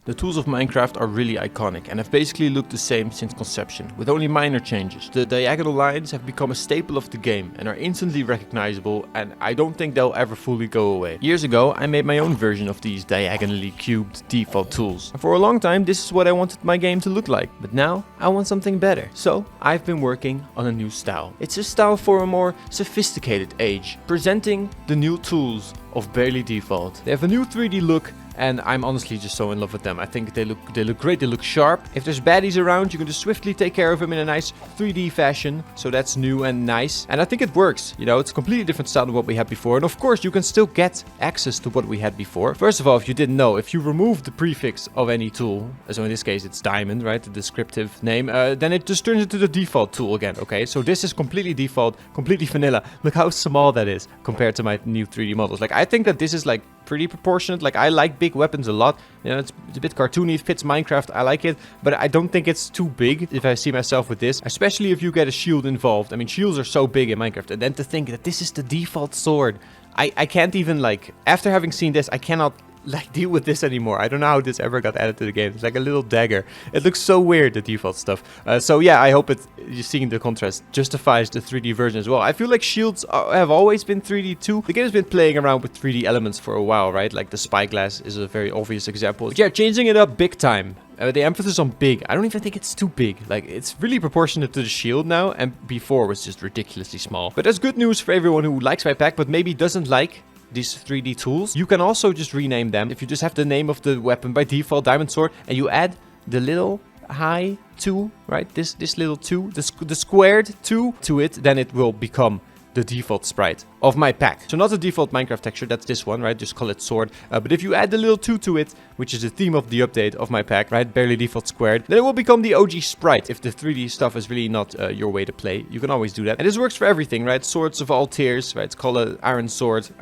The tools of Minecraft are really iconic and have basically looked the same since conception, with only minor changes. The diagonal lines have become a staple of the game and are instantly recognizable, and I don't think they'll ever fully go away. Years ago, I made my own version of these diagonally cubed default tools. And for a long time, this is what I wanted my game to look like. But now, I want something better. So, I've been working on a new style. It's a style for a more sophisticated age, presenting the new tools of barely default. They have a new 3D look, and I'm honestly just so in love with them. I think they look great, they look sharp. If there's baddies around, you can just swiftly take care of them in a nice 3D fashion. So that's new and nice. And I think it works. You know, it's a completely different style than what we had before. And of course, you can still get access to what we had before. First of all, if you didn't know, if you remove the prefix of any tool, so in this case, it's diamond, right? The descriptive name, then it just turns into the default tool again, okay? So this is completely default, completely vanilla. Look how small that is compared to my new 3D models. Like, I think that this is like pretty proportionate. Like, I like big weapons a lot. You know, it's a bit cartoony, it fits Minecraft, I like it, but I don't think it's too big if I see myself with this, especially if you get a shield involved. I mean, shields are so big in Minecraft, and then to think that this is the default sword. I can't even, like, after having seen this, I cannot like deal with this anymore. I don't know how this ever got added to the game. It's like a little dagger. It looks so weird, the default stuff. So yeah, I hope you're seeing the contrast justifies the 3D version as well. I feel like shields have always been 3D too. The game has been playing around with 3D elements for a while, right? Like the spyglass is a very obvious example. But yeah, changing it up big time. The emphasis on big. I don't even think it's too big. Like, it's really proportionate to the shield now, and before was just ridiculously small. But that's good news for everyone who likes my pack, but maybe doesn't like these 3D tools. You can also just rename them. If you just have the name of the weapon by default, diamond sword, and you add the little high 2, right? This little 2, the squared 2 to it, then it will become the default sprite of my pack. So not the default Minecraft texture, that's this one, right? Just call it sword. But if you add the little 2 to it, which is the theme of the update of my pack, right? Barely default squared, then it will become the OG sprite. If the 3D stuff is really not your way to play, you can always do that. And this works for everything, right? Swords of all tiers, right? It's called an iron sword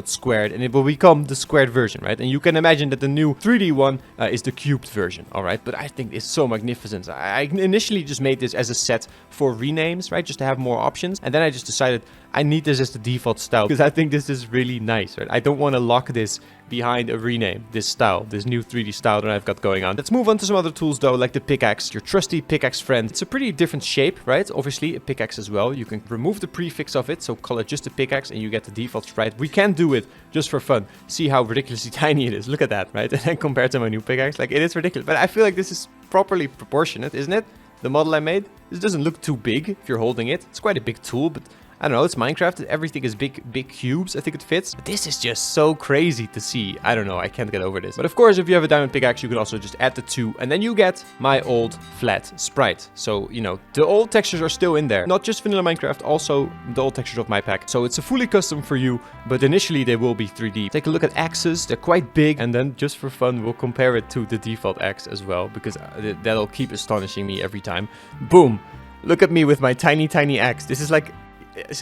squared, and it will become the squared version, right? And you can imagine that the new 3D one is the cubed version, all right? But I think it's so magnificent. I initially just made this as a set for renames, right? Just to have more options. And then I just decided I need this as the default style because I think this is really nice, right? I don't want to lock this behind a rename, this style, this new 3D style that I've got going on. Let's move on to some other tools though, like the pickaxe, your trusty pickaxe friend. It's a pretty different shape, right? Obviously a pickaxe as well. You can remove the prefix of it, so call it just a pickaxe and you get the default sprite. We can do it just for fun. See how ridiculously tiny it is. Look at that, right? And then compared to my new pickaxe, like it is ridiculous. But I feel like this is properly proportionate, isn't it? The model I made, this doesn't look too big if you're holding it. It's quite a big tool, but I don't know, it's Minecraft, everything is big cubes, I think it fits. But this is just so crazy to see. I don't know, I can't get over this. But of course, if you have a diamond pickaxe, you can also just add the 2, and then you get my old flat sprite. So, you know, the old textures are still in there. Not just vanilla Minecraft, also the old textures of my pack. So it's a fully custom for you, but initially they will be 3D. Take a look at axes, they're quite big, and then just for fun, we'll compare it to the default axe as well, because that'll keep astonishing me every time. Boom! Look at me with my tiny axe. This is like,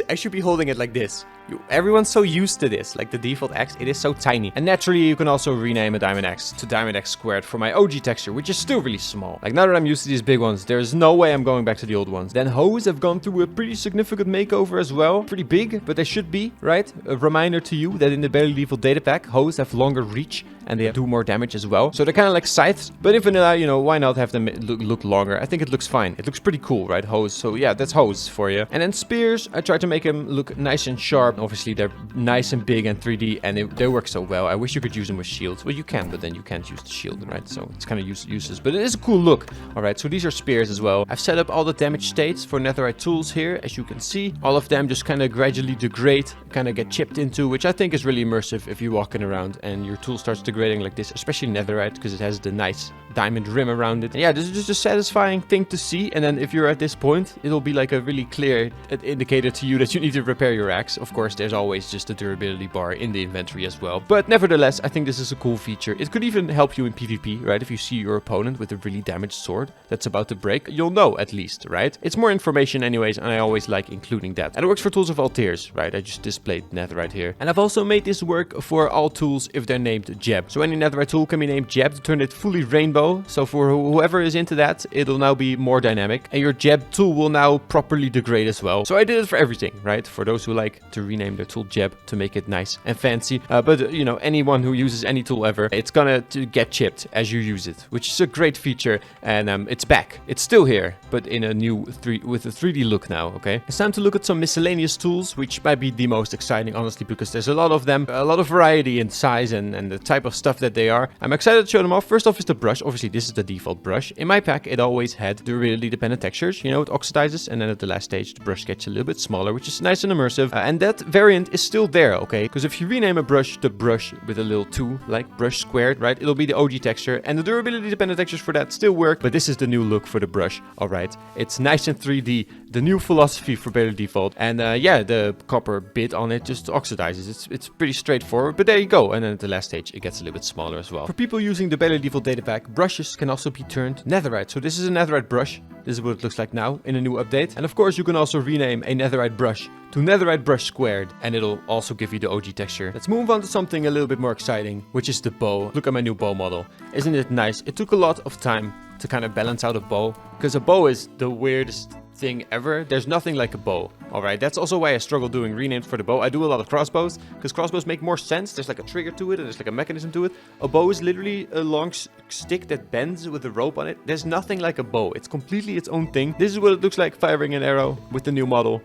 I should be holding it like this. Everyone's so used to this, like the default axe, it is so tiny. And naturally, you can also rename a diamond axe to diamond axe squared for my OG texture, which is still really small. Like now that I'm used to these big ones, there's no way I'm going back to the old ones. Then hoes have gone through a pretty significant makeover as well. Pretty big, but they should be, right? A reminder to you that in the barely default data pack, hoes have longer reach and they do more damage as well. So they're kind of like scythes, but in vanilla, you know, why not have them look longer? I think it looks fine. It looks pretty cool, right? Hoes. So yeah, that's hoes for you. And then spears, I tried to make them look nice and sharp. Obviously, they're nice and big and 3D, and they work so well. I wish you could use them with shields. Well, you can, but then you can't use the shield, right? So it's kind of useless, but it is a cool look. All right, so these are spears as well. I've set up all the damage states for Netherite tools here, as you can see. All of them just kind of gradually degrade, kind of get chipped into, which I think is really immersive if you're walking around and your tool starts degrading like this, especially Netherite, because it has the nice diamond rim around it. And yeah, this is just a satisfying thing to see. And then if you're at this point, it'll be like a really clear indicator to you that you need to repair your axe. Of course, there's always just a durability bar in the inventory as well. But nevertheless, I think this is a cool feature. It could even help you in PvP, right? If you see your opponent with a really damaged sword that's about to break, you'll know at least, right? It's more information anyways, and I always like including that. And it works for tools of all tiers, right? I just displayed Netherite here. And I've also made this work for all tools if they're named Jeb. So any Netherite tool can be named Jeb to turn it fully rainbow. bow. So for whoever is into that, it'll now be more dynamic. And your jab tool will now properly degrade as well. So I did it for everything, right? For those who like to rename their tool jab to make it nice and fancy. But you know, anyone who uses any tool ever, it's gonna get chipped as you use it, which is a great feature. And it's back. It's still here, but in a new with a 3D look now, okay? It's time to look at some miscellaneous tools, which might be the most exciting, honestly, because there's a lot of them, a lot of variety in size and the type of stuff that they are. I'm excited to show them off. First off is the brush. Obviously, this is the default brush. In my pack, it always had durability-dependent textures. You know, it oxidizes, and then at the last stage, the brush gets a little bit smaller, which is nice and immersive. And that variant is still there, okay? Because if you rename a brush to brush with a little 2, like brush squared, right? It'll be the OG texture, and the durability-dependent textures for that still work, but this is the new look for the brush, all right? It's nice and 3D, the new philosophy for Barely Default, and yeah, the copper bit on it just oxidizes. It's pretty straightforward, but there you go. And then at the last stage, it gets a little bit smaller as well. For people using the Barely Default data pack, brushes can also be turned netherite. So this is a netherite brush. This is what it looks like now in a new update. And of course, you can also rename a netherite brush to netherite brush squared, and it'll also give you the OG texture. Let's move on to something a little bit more exciting, which is the bow. Look at my new bow model. Isn't it nice? It took a lot of time to kind of balance out a bow, because a bow is the weirdest thing ever. There's nothing like a bow. All right, that's also why I struggle doing renames for the bow. I do a lot of crossbows because crossbows make more sense. There's like a trigger to it and there's like a mechanism to it. A bow is literally a long stick that bends with a rope on it. There's nothing like a bow. It's completely its own thing. This is what it looks like firing an arrow with the new model.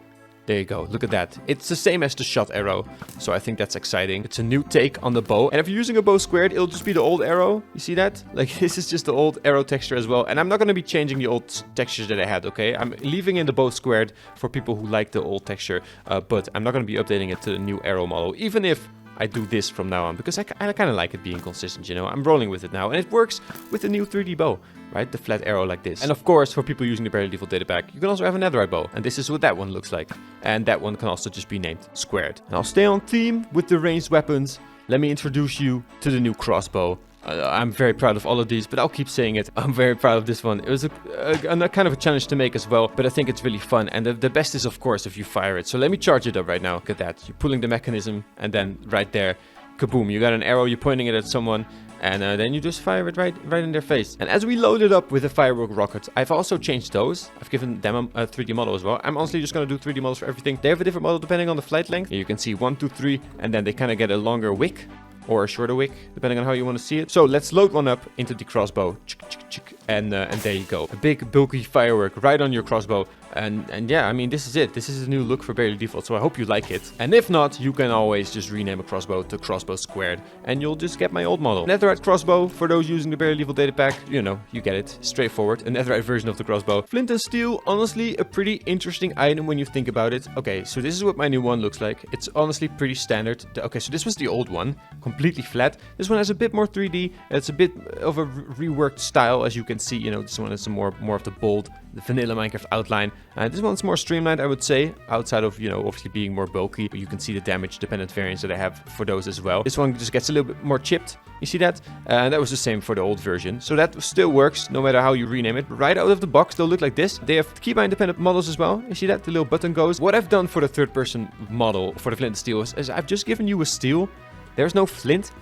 There you go. Look at that. It's the same as the shot arrow. So I think that's exciting. It's a new take on the bow. And if you're using a bow squared, it'll just be the old arrow. You see that? Like, this is just the old arrow texture as well. And I'm not going to be changing the old textures that I had, okay? I'm leaving in the bow squared for people who like the old texture. But I'm not going to be updating it to the new arrow model. Even if I do this from now on, because I kind of like it being consistent, you know? I'm rolling with it now. And it works with the new 3D bow, right? The flat arrow like this. And of course, for people using the Barely Default data pack, you can also have a netherite bow. And this is what that one looks like. And that one can also just be named squared. And I'll stay on theme with the ranged weapons. Let me introduce you to the new crossbow. I'm very proud of all of these, but I'll keep saying it. I'm very proud of this one. It was a kind of a challenge to make as well, but I think it's really fun. And the best is, of course, if you fire it. So let me charge it up right now. Look at that. You're pulling the mechanism, and then right there, kaboom, you got an arrow, you're pointing it at someone, and then you just fire it right in their face. And as we load it up with a firework rocket, I've also changed those. I've given them a 3D model as well. I'm honestly just going to do 3D models for everything. They have a different model depending on the flight length. Here you can see 1, 2, 3, and then they kind of get a longer wick or a shorter wick, depending on how you want to see it. So let's load one up into the crossbow. And there you go. A big bulky firework right on your crossbow. And yeah, I mean, this is it. This is a new look for Barely Default, so I hope you like it. And if not, you can always just rename a crossbow to crossbow squared, and you'll just get my old model. Netherite crossbow, for those using the Barely Default data pack, you know, you get it. Straightforward, a netherite version of the crossbow. Flint and steel, honestly, a pretty interesting item when you think about it. Okay, so this is what my new one looks like. It's honestly pretty standard. Okay, so this was the old one, completely flat. This one has a bit more 3D. It's a bit of a reworked style, as you can see. You know, this one has some more of the bold, the vanilla Minecraft outline. This one's more streamlined, I would say, outside of, you know, obviously being more bulky. But you can see the damage dependent variants that I have for those as well. This one just gets a little bit more chipped. You see that? And that was the same for the old version. So that still works no matter how you rename it. Right out of the box, they'll look like this. They have keybind-dependent models as well. You see that? The little button goes. What I've done for the third-person model for the flint and steel is I've just given you a steel. There's no flint.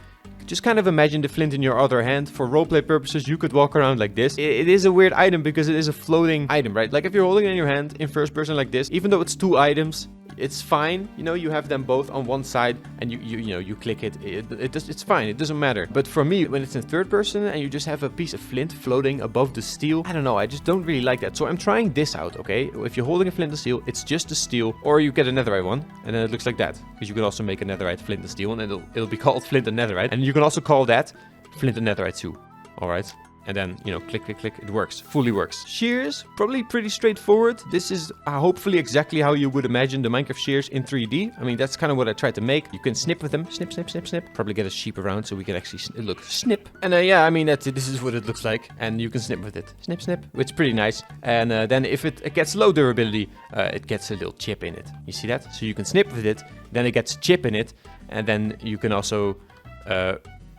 Just kind of imagine the flint in your other hand. For roleplay purposes, you could walk around like this. It is a weird item because it is a floating item, right? Like if you're holding it in your hand in first person like this, even though it's 2 items, it's fine. You know, you have them both on one side and you click it. It's fine. It doesn't matter. But for me, when it's in third person and you just have a piece of flint floating above the steel, I don't know. I just don't really like that. So I'm trying this out, okay? If you're holding a flint and steel, it's just a steel, or you get a netherite one and then it looks like that. Because you can also make a netherite flint and steel and it'll be called flint and netherite. And you can also call that flint and netherite too. All right. And then, you know, click, click, click. It works. Fully works. Shears, probably pretty straightforward. This is hopefully exactly how you would imagine the Minecraft shears in 3D. I mean, that's kind of what I tried to make. You can snip with them. Snip, snip, snip, snip. Probably get a sheep around so we can actually look snip. And yeah, I mean, this is what it looks like. And you can snip with it. Snip, snip. It's pretty nice. And then if it gets low durability, it gets a little chip in it. You see that? So you can snip with it. Then it gets a chip in it. And then you can also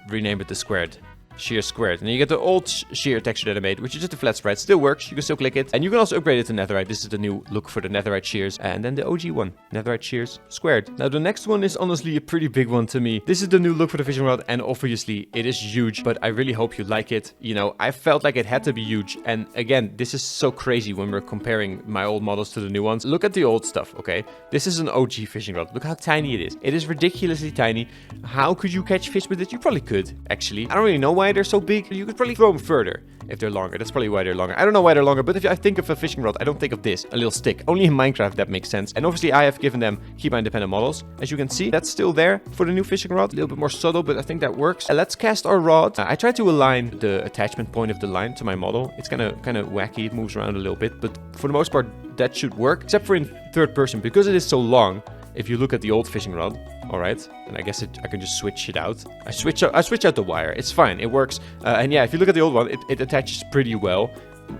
rename it to squared. Shears squared. And then you get the old shear texture that I made, which is just a flat sprite. Still works. You can still click it. And you can also upgrade it to Netherite. This is the new look for the Netherite shears. And then the OG one, Netherite shears squared. Now the next one is honestly a pretty big one to me. This is the new look for the fishing rod, and obviously it is huge, but I really hope you like it. You know, I felt like it had to be huge. And again, this is so crazy when we're comparing my old models to the new ones. Look at the old stuff, okay? This is an OG fishing rod. Look how tiny it is. It is ridiculously tiny. How could you catch fish with it? You probably could, actually. I don't really know why they're so big. You could probably throw them further if they're longer. That's probably why they're longer. I don't know why they're longer, but if I think of a fishing rod, I don't think of this, a little stick. Only in Minecraft that makes sense. And obviously I have given them keybind-dependent models. As you can see, that's still there for the new fishing rod. A little bit more subtle, but I think that works. Let's cast our rod. I tried to align the attachment point of the line to my model. It's kind of wacky. It moves around a little bit, but for the most part, that should work, except for in third person, because it is so long. If you look at the old fishing rod, all right, and I guess I can just switch it out. I switch out the wire. It's fine. It works. And yeah, if you look at the old one, it attaches pretty well.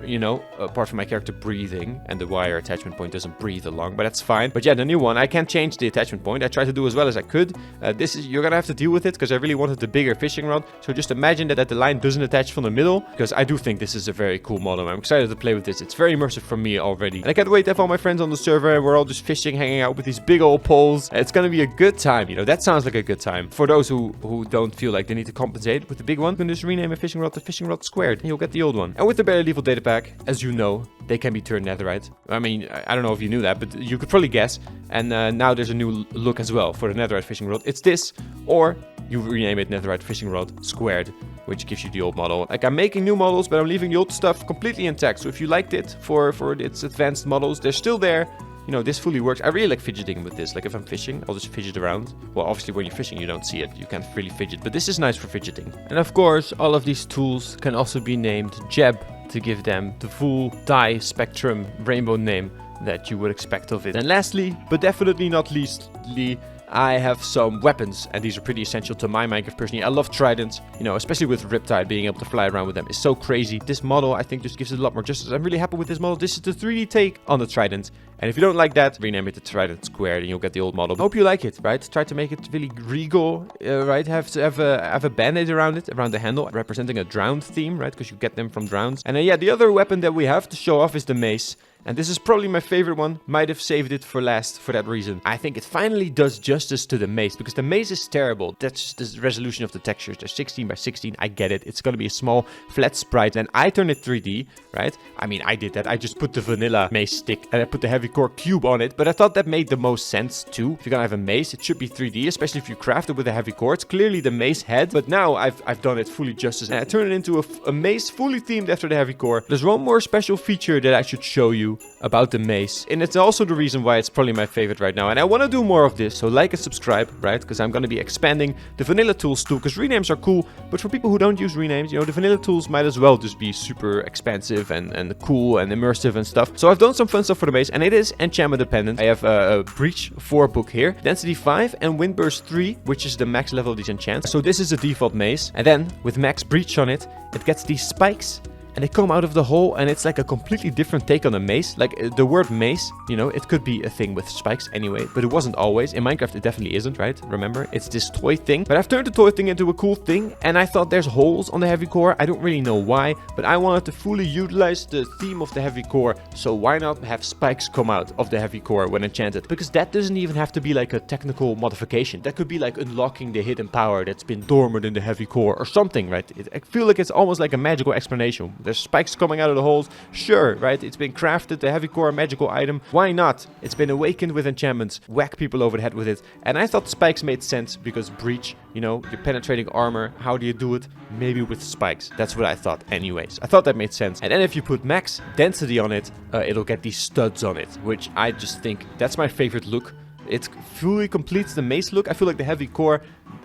You know, apart from my character breathing, and the wire attachment point doesn't breathe along, but that's fine. But yeah, the new one, I can't change the attachment point. I tried to do as well as I could. You're gonna have to deal with it, because I really wanted the bigger fishing rod. So just imagine that the line doesn't attach from the middle, because I do think this is a very cool model. I'm excited to play with this. It's very immersive for me already. And I can't wait to have all my friends on the server, and we're all just fishing, hanging out with these big old poles. It's gonna be a good time, you know. That sounds like a good time. For those who don't feel like they need to compensate with the big one, you can just rename a fishing rod to fishing rod squared, and you'll get the old one. And with the barely lethal data pack, as you know, they can be turned netherite. I mean, I don't know if you knew that, but you could probably guess. And now there's a new look as well for the netherite fishing rod. It's this, or you rename it netherite fishing rod squared, which gives you the old model. Like, I'm making new models, but I'm leaving the old stuff completely intact. So if you liked it for its advanced models, they're still there. You know, this fully works. I really like fidgeting with this. Like, if I'm fishing, I'll just fidget around. Well, obviously, when you're fishing, you don't see it. You can't really fidget, but this is nice for fidgeting. And of course, all of these tools can also be named Jeb, to give them the full dye spectrum rainbow name that you would expect of it. And lastly, but definitely not leastly, I have some weapons, and these are pretty essential to my Minecraft personally. I love Tridents, you know, especially with Riptide, being able to fly around with them is so crazy. This model, I think, just gives it a lot more justice. I'm really happy with this model. This is the 3D take on the Trident. And if you don't like that, rename it to Trident Squared and you'll get the old model. Hope you like it, right? Try to make it really regal, right? Have a band-aid around it, around the handle, representing a drowned theme, right? Because you get them from drowns. And yeah, the other weapon that we have to show off is the mace. And this is probably my favorite one. Might have saved it for last for that reason. I think it finally does justice to the mace, because the mace is terrible. That's just the resolution of the textures. They're 16 by 16. I get it. It's going to be a small flat sprite. And I turned it 3D, right? I mean, I did that. I just put the vanilla mace stick and I put the heavy core cube on it. But I thought that made the most sense too. If you're going to have a mace, it should be 3D, especially if you craft it with a heavy core. It's clearly the mace head. But now I've done it fully justice. And I turned it into a mace fully themed after the heavy core. There's one more special feature that I should show you about the mace, and it's also the reason why it's probably my favorite right now, and I want to do more of this, so like and subscribe, right? Because I'm going to be expanding the vanilla tools too, because renames are cool, but for people who don't use renames, you know, the vanilla tools might as well just be super expansive and cool and immersive and stuff. So I've done some fun stuff for the mace, and it is enchantment dependent. I have a Breach 4 book here, Density 5 and Windburst 3, which is the max level of these enchants. So this is a default mace, and then with max breach on it, it gets these spikes, and they come out of the hole, and it's like a completely different take on a mace. Like, the word mace, you know, it could be a thing with spikes anyway, but it wasn't always. In Minecraft, it definitely isn't, right? Remember, it's this toy thing. But I've turned the toy thing into a cool thing, and I thought there's holes on the heavy core. I don't really know why, but I wanted to fully utilize the theme of the heavy core, so why not have spikes come out of the heavy core when enchanted? Because that doesn't even have to be like a technical modification. That could be like unlocking the hidden power that's been dormant in the heavy core or something, right? I feel like it's almost like a magical explanation. There's spikes coming out of the holes. Sure, right? It's been crafted, the heavy core, magical item. Why not? It's been awakened with enchantments. Whack people over the head with it. And I thought spikes made sense because breach, you know, you're penetrating armor. How do you do it? Maybe with spikes. That's what I thought anyways. I thought that made sense. And then if you put max density on it, it'll get these studs on it, which I just think that's my favorite look. It fully completes the mace look. I feel like the heavy core,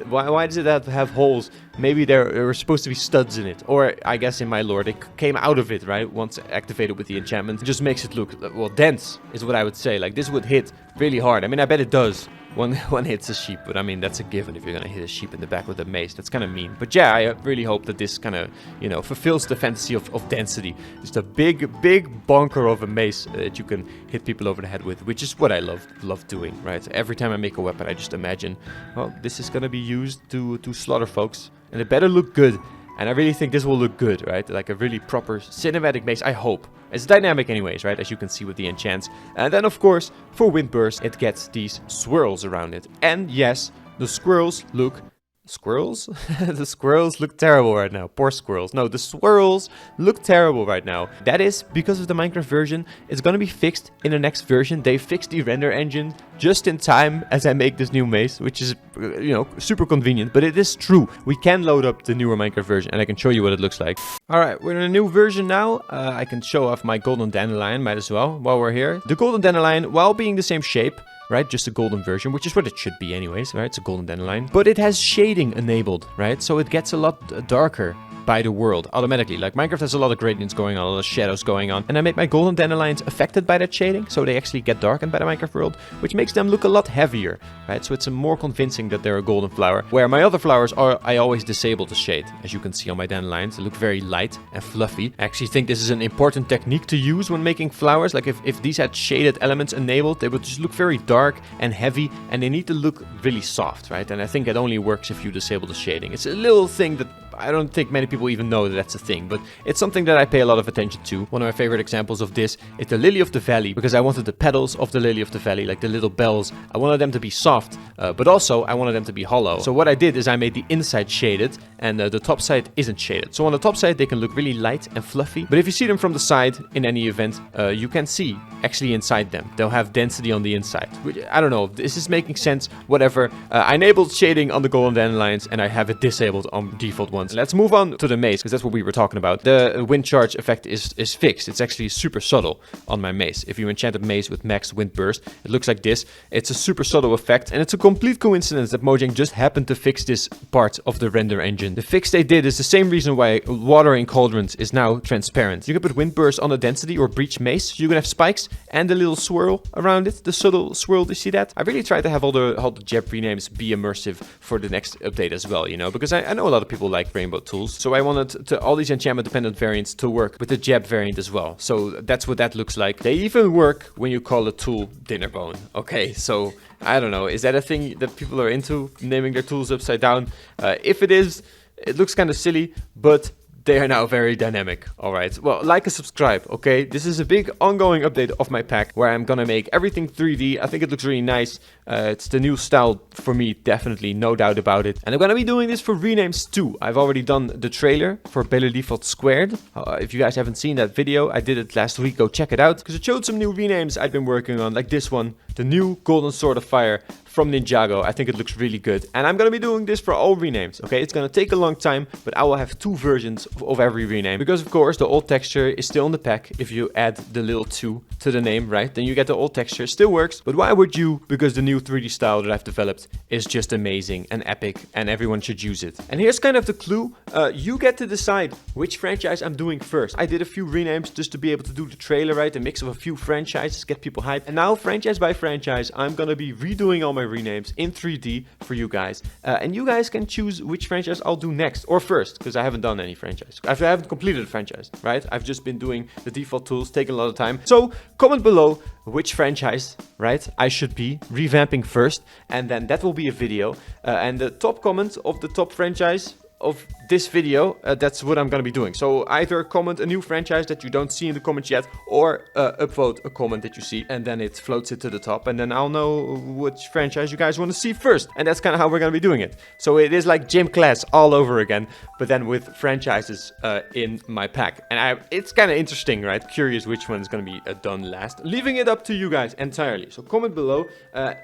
why does it have holes? Maybe there were supposed to be studs in it. Or I guess in my lore, they came out of it, right? Once activated with the enchantment. It just makes it look, well, dense is what I would say. Like, this would hit really hard. I mean, I bet it does. One hits a sheep, but I mean, that's a given if you're gonna hit a sheep in the back with a mace. That's kind of mean. But yeah, I really hope that this kind of, you know, fulfills the fantasy of density. Just a big bonker of a mace that you can hit people over the head with, which is what I love doing, right? Every time I make a weapon, I just imagine, well, this is gonna be used to slaughter folks, and it better look good. And I really think this will look good, right? Like a really proper cinematic mace, I hope. It's dynamic anyways, right? As you can see with the enchants. And then, of course, for wind burst, it gets these swirls around it. And yes, the squirrels look... Squirrels? The squirrels look terrible right now. Poor squirrels. No, the swirls look terrible right now. That is because of the Minecraft version. It's gonna be fixed in the next version. They fixed the render engine just in time as I make this new mace, which is, you know, super convenient. But it is true. We can load up the newer Minecraft version and I can show you what it looks like. Alright, we're in a new version now. I can show off my golden dandelion, might as well, while we're here. The golden dandelion, while being the same shape, right? Just a golden version, which is what it should be anyways, right? It's a golden dandelion. But it has shading enabled, right? So it gets a lot darker by the world automatically. Like Minecraft has a lot of gradients going on, a lot of shadows going on. And I made my golden dandelions affected by that shading, so they actually get darkened by the Minecraft world, which makes them look a lot heavier, right? So it's more convincing that they're a golden flower. Where my other flowers are, I always disable the shade. As you can see on my dandelions, they look very light and fluffy. I actually think this is an important technique to use when making flowers. Like if these had shaded elements enabled, they would just look very dark and heavy, and they need to look really soft, right? And I think it only works if you disable the shading. It's a little thing that I don't think many people even know that that's a thing, but it's something that I pay a lot of attention to. One of my favorite examples of this is the Lily of the Valley, because I wanted the petals of the Lily of the Valley, like the little bells, I wanted them to be soft, but also I wanted them to be hollow. So what I did is I made the inside shaded, and the top side isn't shaded. So on the top side they can look really light and fluffy, but if you see them from the side in any event, you can see actually inside them. They'll have density on the inside. I don't know, this is making sense, whatever. I enabled shading on the golden dandelions, and I have it disabled on default ones. Let's move on to the mace, because that's what we were talking about. The wind charge effect is fixed. It's actually super subtle on my mace. If you enchanted mace with max wind burst, it looks like this. It's a super subtle effect, and it's a complete coincidence that Mojang just happened to fix this part of the render engine. The fix they did is the same reason why water in cauldrons is now transparent. You can put wind burst on a density or breach mace, so you can have spikes and a little swirl around it, the subtle swirl. Do you see that? I really try to have all the gem renames be immersive for the next update as well, you know, because I know a lot of people like rainbow tools, so I wanted all these enchantment dependent variants to work with the Jeb variant as well. So that's what that looks like. They even work when you call a tool dinner bone. Okay, so I don't know, is that a thing that people are into, naming their tools upside down? If it is, it looks kind of silly, but they are now very dynamic. Alright, well, like and subscribe, okay? This is a big ongoing update of my pack where I'm gonna make everything 3D. I think it looks really nice. It's the new style for me, definitely, no doubt about it. And I'm gonna be doing this for renames too. I've already done the trailer for Default². If you guys haven't seen that video, I did it last week. Go check it out, because it showed some new renames I've been working on, like this one, the new Golden Sword of Fire from Ninjago. I think it looks really good, and I'm gonna be doing this for all renames. Okay, it's gonna take a long time, but I will have 2 versions of every rename, because of course the old texture is still in the pack. If you add the little 2 to the name, right, then you get the old texture. It still works, but why would you? Because the new 3D style that I've developed is just amazing and epic, and everyone should use it. And here's kind of the clue. You get to decide which franchise I'm doing first. I did a few renames just to be able to do the trailer, right, a mix of a few franchises, get people hyped, and now franchise by franchise I'm gonna be redoing all my renames in 3D for you guys, and you guys can choose which franchise I'll do next or first, because I haven't done any franchise. I haven't completed a franchise, right? I've just been doing the default tools, taking a lot of time. So comment below which franchise, right, I should be revamping first, and then that will be a video, and the top comment of the top franchise of this video, that's what I'm gonna be doing. So either comment a new franchise that you don't see in the comments yet, or upvote a comment that you see, and then it floats it to the top, and then I'll know which franchise you guys want to see first. And that's kind of how we're gonna be doing it. So it is like gym class all over again, but then with franchises in my pack. And it's kind of interesting, right? Curious which one's gonna be done last. Leaving it up to you guys entirely. So comment below,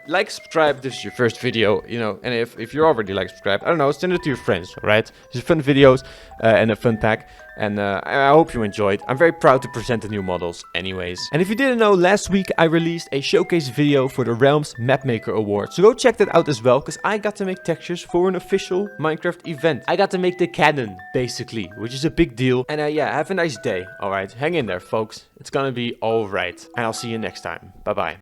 like, subscribe. This is your first video, you know, and if you're already like, subscribed, I don't know, send it to your friends, right? These are fun videos and a fun pack, and I hope you enjoyed. I'm very proud to present the new models anyways. And if you didn't know, last week I released a showcase video for the Realms Mapmaker Award, so go check that out as well, because I got to make textures for an official Minecraft event. I got to make the cannon, basically, which is a big deal. And yeah, have a nice day. Alright, hang in there folks, it's gonna be alright, and I'll see you next time. Bye bye.